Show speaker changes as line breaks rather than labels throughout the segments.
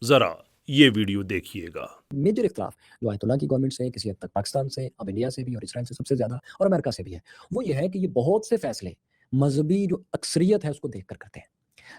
ज़रा ये वीडियो देखिएगा।
मेजर इख्तिलाफ जो आयतुल्ला की गवर्नमेंट से, किसी हद तक पाकिस्तान से, अब इंडिया से भी और इसराइल से सबसे ज़्यादा और अमेरिका से भी है, वो ये है कि ये बहुत से फैसले मज़हबी जो अक्सरियत है उसको देखकर करते हैं।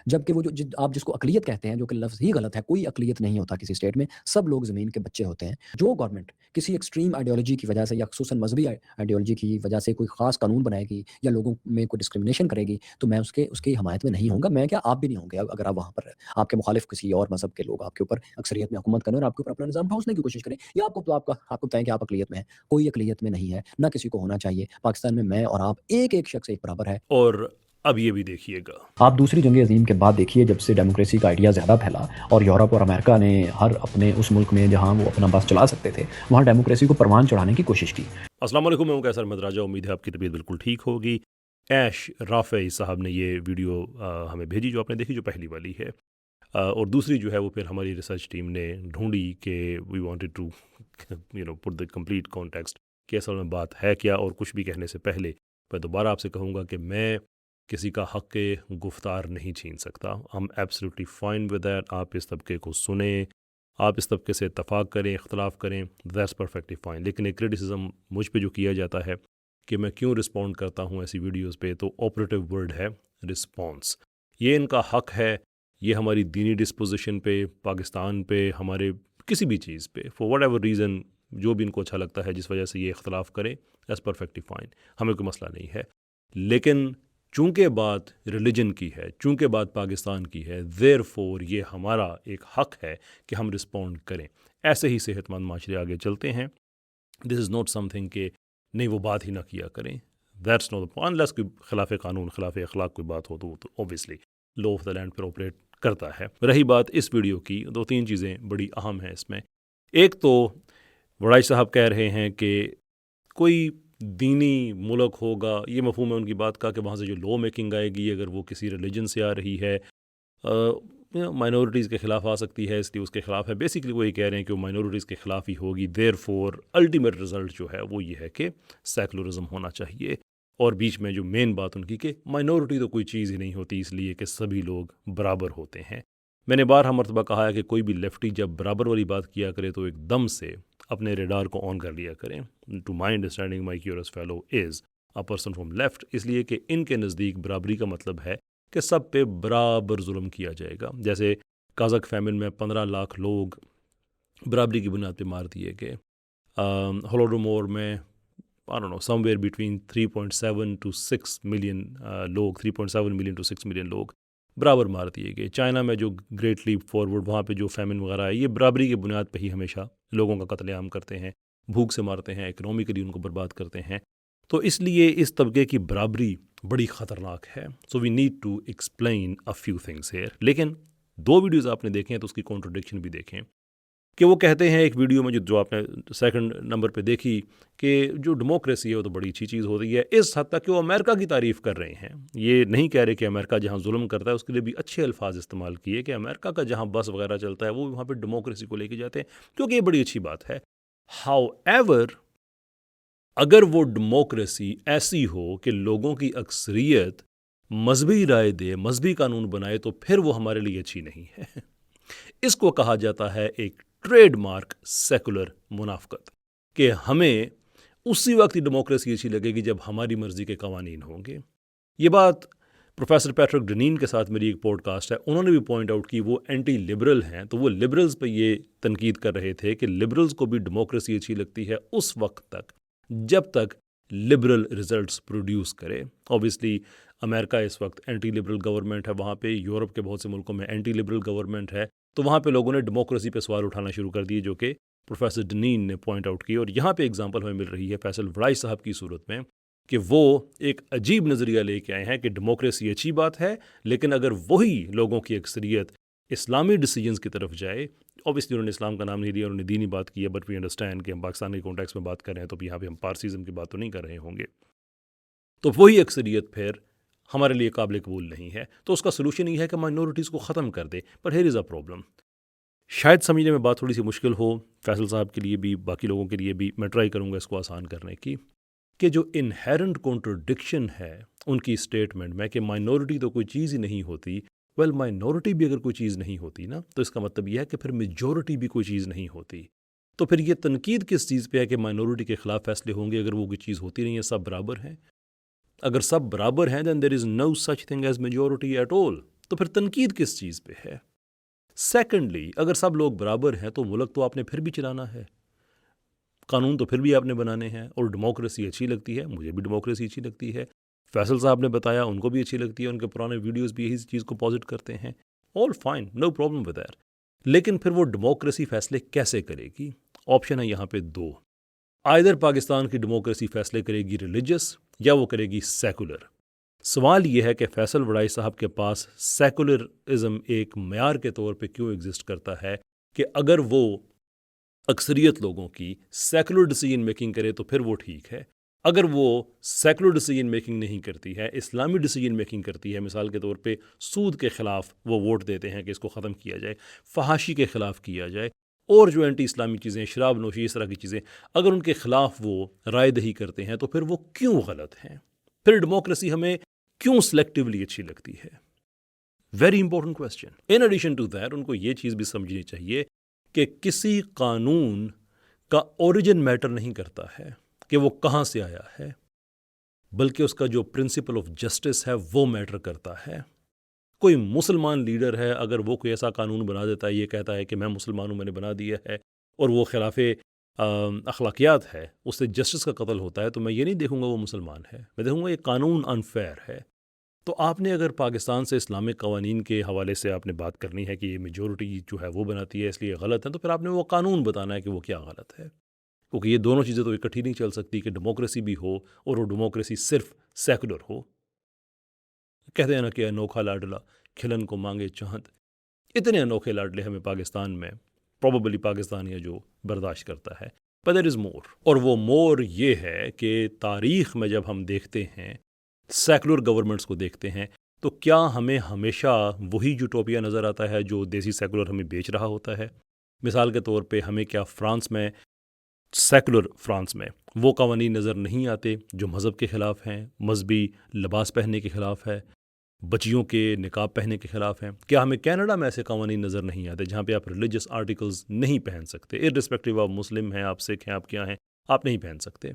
जबकि वो जो आप जिसको अक़लियत कहते हैं, जो कि लफ़्ज़ ही गलत है, कोई अक़लियत नहीं होता किसी स्टेट में, सब लोग ज़मीन के बच्चे होते हैं। जो गवर्नमेंट किसी एक्सट्रीम आइडियोलॉजी की वजह से या ख़ुसूसन मज़हबी आइडियोलॉजी की वजह से कोई ख़ास कानून बनाएगी या लोगों में कोई डिस्क्रिमिनेशन करेगी, तो मैं उसकी हमायत में नहीं होऊँगा। मैं क्या, आप भी नहीं होंगे अगर आप वहाँ पर आपके मुखालिफ किसी और मज़हब के लोग आपके ऊपर अक्सरियत में हुकूमत करें और आपके ऊपर अपना निज़ाम ठोंसने की कोशिश करें, या आपको बताएँ कि आप अक़लियत में हैं। कोई अक़लियत में नहीं है, ना किसी को होना चाहिए। पाकिस्तान में मैं और आप एक-एक शख़्स एक बराबर है।
और अब ये भी देखिएगा।
आप दूसरी जंग अज़ीम के बाद देखिए, जब से डेमोक्रेसी का आइडिया ज़्यादा फैला और यूरोप और अमेरिका ने हर अपने उस मुल्क में जहाँ वो अपना बस चला सकते थे, वहाँ डेमोक्रेसी को परवान चढ़ाने की कोशिश की।
अस्सलाम वालेकुम, मैं हूं कैसर अहमद राजा। उम्मीद है आपकी तबीयत बिल्कुल ठीक होगी। ऐश राफ़ई साहब ने ये वीडियो हमें भेजी, जो आपने देखी, जो पहली वाली है। और दूसरी जो है वो फिर हमारी रिसर्च टीम ने ढूंढी कि we wanted to put the complete context कि असल में बात है क्या। और कुछ भी कहने से पहले मैं दोबारा आपसे कहूँगा कि मैं किसी का हक़ के गुफ्तार नहीं छीन सकता। I am absolutely fine with that. आप इस तबके को सुने, आप इस तबके से इत्तफ़ाक़ करें, इख्तलाफ करें, दैट्स परफेक्टली फ़ाइन। लेकिन एक क्रिटिसिज्म मुझ पे जो किया जाता है कि मैं क्यों रिस्पॉन्ड करता हूँ ऐसी वीडियोज़ पे, तो ऑपरेटिव वर्ड है रिस्पॉन्स। ये इनका हक़ है, ये हमारी दीनी डिस्पोजिशन पे, पाकिस्तान पे, हमारे किसी भी चीज़ पे, फॉर वट एवर रीज़न, जो भी इनको अच्छा लगता है जिस वजह से ये इख्तलाफ करें, दैट्स परफेक्टली फ़ाइन, हमें कोई मसला नहीं है। लेकिन चूँकि बात रिलीजन की है, चूँकि बात पाकिस्तान की है, देयरफॉर ये हमारा एक हक़ है कि हम रिस्पॉन्ड करें। ऐसे ही सेहतमंद माशरे आगे चलते हैं। दिस इज़ नॉट समथिंग कि नहीं वो बात ही ना किया करें। That's not the point. Unless कोई खिलाफ कानून, खिलाफ अखलाक कोई बात हो तो obviously law of the land पर ऑपरेट करता है। रही बात इस वीडियो की, 2-3 चीज़ें बड़ी अहम हैं इसमें। एक तो वड़ाई साहब कह रहे हैं कि कोई दीनी मुल्क होगा, ये मफ़हूम है उनकी बात का कि वहाँ से जो लॉ मेकिंग आएगी अगर वो किसी रिलीजन से आ रही है, माइनॉरिटीज़ के ख़िलाफ़ आ सकती है, इसलिए उसके ख़िलाफ़ है। बेसिकली वो ये कह रहे हैं कि वो माइनॉरिटीज़ के ख़िलाफ़ ही होगी। देयरफॉर अल्टीमेट रिज़ल्ट जो है वो ये है कि सेकुलरिज़म होना चाहिए। और बीच में जो मेन बात उनकी कि माइनॉरिटी तो कोई चीज़ ही नहीं होती, इसलिए कि सभी लोग बराबर होते हैं। मैंने बारहा मरतबा कहा है कि कोई भी लेफ्टी जब बराबर वाली बात किया करे तो एकदम से अपने रेडार को ऑन कर लिया करें। To my understanding my curious fellow is a person from left, इसलिए कि इनके नज़दीक बराबरी का मतलब है कि सब पे बराबर जुल्म किया जाएगा। जैसे काज़क फैमिन में 15 लाख लोग बराबरी की बुनियाद पे मार दिए गए। होलोडोमोर में I don't know somewhere between 3.7 to 6 million लोग, 3.7 मिलियन टू 6 मिलियन लोग बराबर मार दिए गए। चाइना में जो ग्रेट लीप फॉरवर्ड, वहाँ पे जो फैमिन वगैरह है, ये बराबरी की बुनियाद पे ही हमेशा लोगों का कत्लेआम करते हैं, भूख से मारते हैं, इकोनॉमिकली उनको बर्बाद करते हैं। तो इसलिए इस तबके की बराबरी बड़ी ख़तरनाक है। So we need to explain a few things here. लेकिन 2 वीडियोज़ आपने देखे हैं तो उसकी कॉन्ट्रडिक्शन भी देखें कि वो कहते हैं एक वीडियो में जो आपने सेकंड नंबर पे देखी कि जो डेमोक्रेसी है वो तो बड़ी अच्छी चीज़ हो रही है, इस हद तक कि वो अमेरिका की तारीफ़ कर रहे हैं। ये नहीं कह रहे कि अमेरिका जहाँ जुल्म करता है उसके लिए भी अच्छे अल्फाज इस्तेमाल किए कि अमेरिका का जहाँ बस वगैरह चलता है वो वहाँ पे डेमोक्रेसी को लेके जाते हैं, क्योंकि ये बड़ी अच्छी बात है। हाउएवर, अगर वो डेमोक्रेसी ऐसी हो कि लोगों की अक्सरियत मजहबी राय दे, मजहबी कानून बनाए, तो फिर वो हमारे लिए अच्छी नहीं है। इसको कहा जाता है एक ट्रेडमार्क सेकुलर मुनाफकत, कि हमें उसी वक्त ही डेमोक्रेसी अच्छी लगेगी जब हमारी मर्जी के कवानीन होंगे। ये बात प्रोफेसर पैट्रिक डनीन के साथ मेरी एक पॉडकास्ट है, उन्होंने भी पॉइंट आउट की। वो एंटी लिबरल हैं, तो वो लिबरल्स पे ये तनकीद कर रहे थे कि लिबरल्स को भी डेमोक्रेसी अच्छी लगती है उस वक्त तक जब तक लिबरल रिजल्ट्स प्रोड्यूस करे। ऑब्वियसली अमेरिका इस वक्त एंटी लिबरल गवर्नमेंट है, वहाँ पे यूरोप के बहुत से मुल्कों में एंटी लिबरल गवर्नमेंट है, तो वहाँ पे लोगों ने डेमोक्रेसी पे सवाल उठाना शुरू कर दिए, जो कि प्रोफेसर डनीन ने पॉइंट आउट की। और यहाँ पे एग्जांपल हमें मिल रही है फैसल वड़ाई साहब की सूरत में कि वो एक अजीब नज़रिया लेके आए हैं कि डेमोक्रेसी अच्छी बात है, लेकिन अगर वही लोगों की अक्सरियत इस्लामी डिसीजंस की तरफ जाए, ऑब्वियसली उन्होंने इस्लाम का नाम नहीं लिया, उन्होंने दीनी बात की है, बट वी अंडरस्टैंड कि हम पाकिस्तान के कॉन्टेक्स्ट में बात कर रहे हैं, तो यहाँ पे हम पारसीज़म की बात तो नहीं कर रहे होंगे, तो वही अक्सरियत फिर हमारे लिए काबिल कबूल नहीं है। तो उसका सोल्यूशन ये है कि माइनॉरिटीज़ को ख़त्म कर दे। पर हियर इज़ अ प्रॉब्लम, शायद समझने में बात थोड़ी सी मुश्किल हो फैसल साहब के लिए भी, बाकी लोगों के लिए भी। मैं ट्राई करूँगा इसको आसान करने की, कि जो इनहेरेंट कॉन्ट्रडिक्शन है उनकी स्टेटमेंट में कि माइनॉरिटी तो कोई चीज़ ही नहीं होती, वेल माइनॉरिटी भी अगर कोई चीज़ नहीं होती ना, तो इसका मतलब यह है कि फिर मेजॉरिटी भी कोई चीज़ नहीं होती। तो फिर ये तनकीद किस चीज़ पे है कि माइनॉरिटी के ख़िलाफ़ फैसले होंगे अगर वो कोई चीज़ होती नहीं है, सब बराबर हैं? अगर सब बराबर हैं then there is no such thing as majority at all. तो फिर तनकीद किस चीज़ पे है? सेकेंडली, अगर सब लोग बराबर हैं तो मुल्क तो आपने फिर भी चलाना है, कानून तो फिर भी आपने बनाने हैं, और डेमोक्रेसी अच्छी लगती है, मुझे भी डेमोक्रेसी अच्छी लगती है, फैसल साहब ने बताया उनको भी अच्छी लगती है, उनके पुराने वीडियोस भी यही चीज़ को पॉजिट करते हैं, all fine, no problem with that. लेकिन फिर वो डेमोक्रेसी फैसले कैसे करेगी? ऑप्शन है यहाँ पे दो। आइदर पाकिस्तान की डेमोक्रेसी फैसले करेगी रिलीजियस या वो करेगी सेकुलर। सवाल यह है कि फैसल वड़ाई साहब के पास सेकुलरिज्म एक मयार के तौर पे क्यों एग्जिस्ट करता है कि अगर वो अक्सरियत लोगों की सेकुलर डिसीजन मेकिंग करे तो फिर वो ठीक है, अगर वो सेकुलर डिसीजन मेकिंग नहीं करती है, इस्लामी डिसीजन मेकिंग करती है, मिसाल के तौर पे सूद के ख़िलाफ़ वो वोट देते हैं कि इसको ख़त्म किया जाए, फहाशी के ख़िलाफ़ किया जाए, और जो एंटी इस्लामी चीज़ें, शराब नोशी, इस तरह की चीज़ें, अगर उनके ख़िलाफ़ वो राय दही करते हैं तो फिर वो क्यों गलत हैं? फिर डेमोक्रेसी हमें क्यों सेलेक्टिवली अच्छी लगती है? Very important question. In addition to that उनको ये चीज़ भी समझनी चाहिए कि किसी कानून का ओरिजिन मैटर नहीं करता है कि वो कहाँ से आया है, बल्कि उसका जो प्रिंसिपल ऑफ जस्टिस है वो मैटर करता है। कोई मुसलमान लीडर है, अगर वो कोई ऐसा कानून बना देता है, ये कहता है कि मैं मुसलमान हूँ, मैंने बना दिया है, और वो खिलाफ अखलाकियात है, उससे जस्टिस का कत्ल होता है, तो मैं ये नहीं देखूंगा वो मुसलमान है, मैं देखूंगा ये कानून अनफेयर है। तो आपने अगर पाकिस्तान से इस्लामिक कवानीन के हवाले से आपने बात करनी है कि ये मेजॉरिटी जो है वो बनाती है इसलिए गलत है, तो फिर आपने वो कानून बताना है कि वो क्या गलत है, क्योंकि ये दोनों चीज़ें तो इकट्ठी नहीं चल सकती कि डेमोक्रेसी भी हो और वो डेमोक्रेसी सिर्फ सेकुलर हो। कहते हैं ना कि अनोखा लाडला खिलन को मांगे चाहत, इतने अनोखे लाडले हमें पाकिस्तान में प्रोबेबली पाकिस्तान है जो बर्दाश्त करता है, बट देयर इज़ मोर। और वो मोर ये है कि तारीख़ में जब हम देखते हैं, सेकुलर गवर्नमेंट्स को देखते हैं, तो क्या हमें हमेशा वही यूटोपिया नज़र आता है जो देसी सेकुलर हमें बेच रहा होता है? मिसाल के तौर पे हमें क्या फ्रांस में, सेकुलर फ्रांस में वो कवानीन नज़र नहीं आते जो मज़हब के ख़िलाफ़ हैं, मजहबी लिबास पहनने के ख़िलाफ़ है, बच्चियों के निकाब पहनने के ख़िलाफ़ हैं? क्या हमें कनाडा में ऐसे कवानीन नज़र नहीं आते जहाँ पे आप रिलीजियस आर्टिकल्स नहीं पहन सकते, इर्रिस्पेक्टिव आप मुस्लिम हैं, आप सिख हैं, आप क्या हैं, आप नहीं पहन सकते?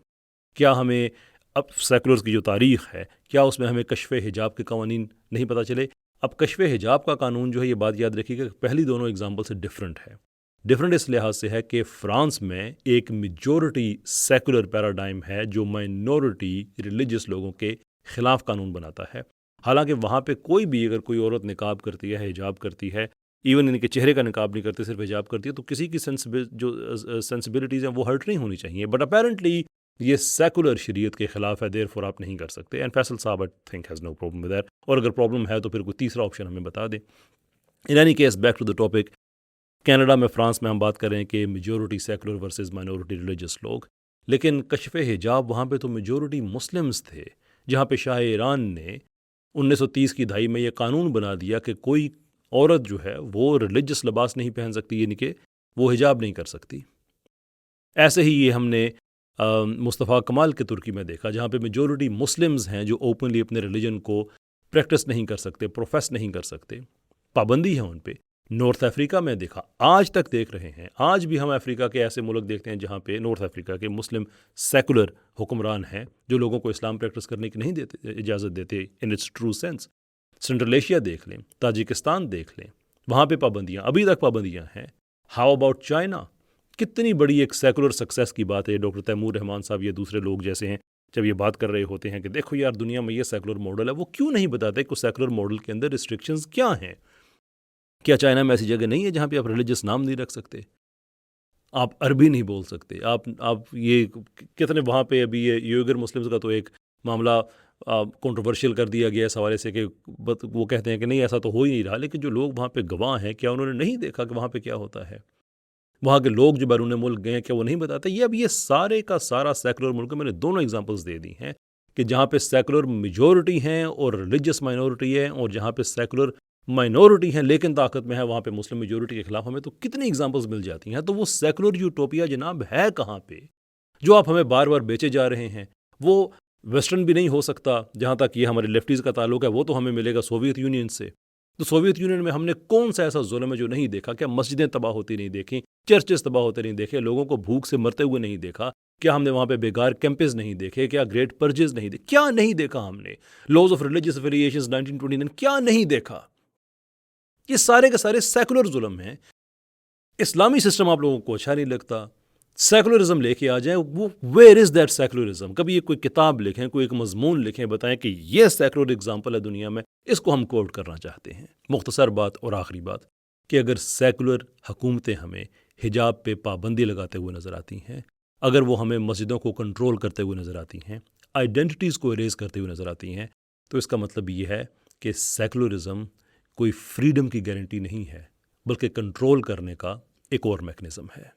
क्या हमें अब सेकुलर्स की जो तारीख़ है, क्या उसमें हमें कश्फ़ हिजाब के कवानीन नहीं पता चले? अब कश्फ़ हिजाब का कानून जो है, ये बात याद रखिएगा कि पहली दोनों एग्जाम्पल से डिफरेंट है। डिफरेंट इस लिहाज से है कि फ़्रांस में एक मेजॉरिटी सेकुलर पैराडाइम है जो माइनॉरिटी रिलीजियस लोगों के ख़िलाफ़ कानून बनाता है। हालांकि वहाँ पे कोई भी, अगर कोई औरत निकाब करती है, हिजाब करती है, इवन इनके चेहरे का निकाब नहीं करती, सिर्फ हिजाब करती है, तो किसी की सेंसिबिलिटीज़ हैं वो हर्ट नहीं होनी चाहिए, बट अपेरेंटली ये सेकुलर शरीयत के ख़िलाफ़ है, देयरफॉर आप नहीं कर सकते। एंड फैसल साहब I think has no problem with that, और अगर प्रॉब्लम है तो फिर कोई तीसरा ऑप्शन हमें बता दें। In any case, back to the topic, Canada में, फ्रांस में हम बात कर रहे हैं कि majority secular versus minority religious लोग, लेकिन कश्फ़ हिजाब वहाँ पे तो मेजॉरिटी मुस्लिम्स थे, जहाँ पे शाह ईरान ने 1930 की दहाई में ये कानून बना दिया कि कोई औरत जो है वो रिलीजियस लिबास नहीं पहन सकती, यानी कि वो हिजाब नहीं कर सकती। ऐसे ही ये हमने मुस्तफ़ा कमाल के तुर्की में देखा, जहाँ पे मेजॉरिटी मुस्लिम्स हैं जो ओपनली अपने रिलीजन को प्रैक्टिस नहीं कर सकते, प्रोफेस नहीं कर सकते, पाबंदी है उन पे। नॉर्थ अफ्रीका में देखा, आज तक देख रहे हैं, आज भी हम अफ्रीका के ऐसे मुल्क देखते हैं जहाँ पे नॉर्थ अफ्रीका के मुस्लिम सेकुलर हुक्मरान हैं जो लोगों को इस्लाम प्रैक्टिस करने की नहीं देते, इजाज़त देते in its true sense. Central Asia देख लें, ताजिकिस्तान देख लें, वहाँ पे पाबंदियाँ, अभी तक पाबंदियाँ हैं। How about China? कितनी बड़ी एक सेकुलर सक्सेस की बात है। डॉक्टर तैमूर रहमान साहब, ये दूसरे लोग जैसे हैं, जब ये बात कर रहे होते हैं कि देखो यार दुनिया में ये सेकुलर मॉडल है, वो क्यों नहीं बताते कि सेकुलर मॉडल के अंदर रिस्ट्रिक्शंस क्या हैं? क्या चाइना में ऐसी जगह नहीं है जहाँ पे आप रिलीजियस नाम नहीं रख सकते, आप अरबी नहीं बोल सकते, आप ये कितने वहाँ पे अभी ये यूगर मुस्लिम्स का तो एक मामला कंट्रोवर्शियल कर दिया गया इस हवाले से कि वो कहते हैं कि नहीं ऐसा तो हो ही नहीं रहा, लेकिन जो लोग वहाँ पे गवाह हैं, क्या उन्होंने नहीं देखा कि वहाँ पे क्या होता है? वहाँ के लोग जो बैरून मुल्क गए हैं, क्या वो नहीं बताते? ये अब ये सारे का सारा सेकुलर मुल्क, मैंने दोनों एग्जांपल्स दे दी हैं कि जहाँ पे सेकुलर मेजॉरिटी हैं और रिलीजियस माइनॉरिटी है, और जहाँ पे सेकुलर माइनॉरिटी हैं लेकिन ताकत में है, वहाँ पे मुस्लिम मेजॉरिटी के खिलाफ हमें तो कितनी एग्जांपल्स मिल जाती हैं। तो वो सेकुलर यूटोपिया जनाब है कहाँ पे, जो आप हमें बार बार बेचे जा रहे हैं? वो वेस्टर्न भी नहीं हो सकता, जहाँ तक ये हमारे लेफ्टीज़ का ताल्लुक है वो तो हमें मिलेगा सोवियत यूनियन से, तो सोवियत यूनियन में हमने कौन सा ऐसा जुल्म है जो नहीं देखा? क्या मस्जिदें तबाह होती नहीं देखी, चर्चेस तबाह होते नहीं देखे, लोगों को भूख से मरते हुए नहीं देखा? क्या हमने वहाँ पे बेकार कैंपेस नहीं देखे? क्या ग्रेट परजेस नहीं देखे? क्या नहीं देखा हमने? लॉज ऑफ रिलीजियस एफिलिएशंस 1929 क्या नहीं देखा? ये सारे के सारे सेकुलर जुल्म हैं। इस्लामी सिस्टम आप लोगों को अच्छा नहीं लगता, सेकुलरिज्म लेके आ जाए, वो वेयर इज़ दैट सेकुलरिज्म? कभी ये कोई किताब लिखें, कोई एक मजमून लिखें, बताएं कि ये सेकुलर एग्जाम्पल है दुनिया में, इसको हम कोट करना चाहते हैं। मुख्तसर बात और आखिरी बात कि अगर सेकुलर हुकूमतें हमें हिजाब पे पाबंदी लगाते हुए नज़र आती हैं, अगर वो हमें मस्जिदों को कंट्रोल करते हुए नज़र आती हैं, आइडेंटिटीज़ को इरेज करते हुए नज़र आती हैं, तो इसका मतलब ये है कि सेकुलरिज्म कोई फ्रीडम की गारंटी नहीं है, बल्कि कंट्रोल करने का एक और मैकेनिज़्म है।